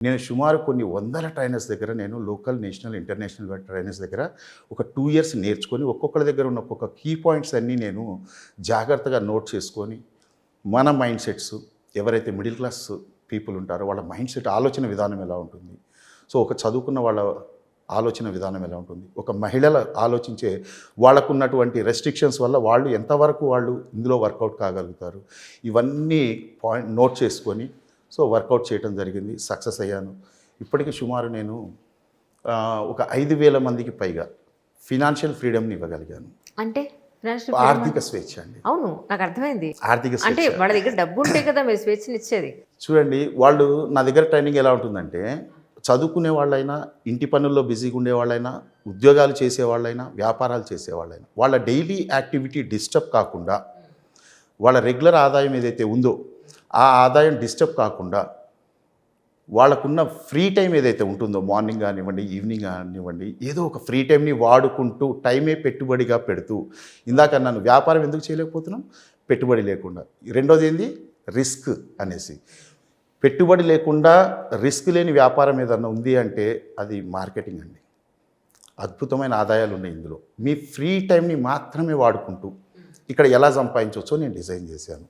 నేను సుమారు కొన్ని వందల ట్రైనర్స్ దగ్గర నేను లోకల్, నేషనల్, ఇంటర్నేషనల్ ట్రైనర్స్ దగ్గర ఒక 2 ఇయర్స్ నేర్చుకొని ఒక్కొక్కరి దగ్గర ఉన్న ఒక్కొక్క కీ పాయింట్స్ అన్నీ నేను జాగ్రత్తగా నోట్ చేసుకొని మన మైండ్ సెట్స్ ఎవరైతే మిడిల్ క్లాస్ పీపుల్ ఉంటారో వాళ్ళ మైండ్ సెట్ ఆలోచన విధానం ఎలా ఉంటుంది, సో ఒక చదువుకున్న వాళ్ళ ఆలోచన విధానం ఎలా ఉంటుంది, ఒక మహిళల ఆలోచించే వాళ్ళకున్నటువంటి రెస్ట్రిక్షన్స్ వల్ల వాళ్ళు ఎంతవరకు వాళ్ళు ఇందులో వర్కౌట్ కాగలుగుతారు, ఇవన్నీ పాయింట్ నోట్ చేసుకొని సో వర్కౌట్ చేయడం జరిగింది. సక్సెస్ అయ్యాను. ఇప్పటికీ సుమారు నేను ఒక 5,000 మందికి పైగా ఫినాన్షియల్ ఫ్రీడమ్ని ఇవ్వగలిగాను. అంటే ఆర్థిక స్వేచ్ఛ అండి. అవును, నాకు అర్థమైంది. ఆర్థిక స్వేచ్ఛ అంటే వాళ్ళ దగ్గర డబ్బు ఉంటే కదా మీరు స్వేచ్ఛనిచ్చేది. చూడండి, వాళ్ళు నా దగ్గర ట్రైనింగ్ ఎలా ఉంటుందంటే, చదువుకునే వాళ్ళైనా, ఇంటి పనుల్లో బిజీగా ఉండేవాళ్ళైనా, ఉద్యోగాలు చేసేవాళ్ళైనా, వ్యాపారాలు చేసేవాళ్ళైనా వాళ్ళ డైలీ యాక్టివిటీ డిస్టర్బ్ కాకుండా, వాళ్ళ రెగ్యులర్ ఆదాయం ఏదైతే ఉందో ఆ ఆదాయం డిస్టర్బ్ కాకుండా వాళ్ళకున్న ఫ్రీ టైం ఏదైతే ఉంటుందో, మార్నింగ్ కానివ్వండి, ఈవినింగ్ కానివ్వండి, ఏదో ఒక ఫ్రీ టైంని వాడుకుంటూ టైమే పెట్టుబడిగా పెడుతూ, ఇందాక నన్ను వ్యాపారం ఎందుకు చేయలేకపోతున్నాం, పెట్టుబడి లేకుండా. రెండోది ఏంది, రిస్క్ అనేసి. పెట్టుబడి లేకుండా రిస్క్ లేని వ్యాపారం ఏదన్నా ఉంది అంటే అది మార్కెటింగ్ అండి. అద్భుతమైన ఆదాయాలు ఉన్నాయి ఇందులో. మీ ఫ్రీ టైంని మాత్రమే వాడుకుంటూ ఇక్కడ ఎలా సంపాదించవచ్చో నేను డిజైన్ చేశాను.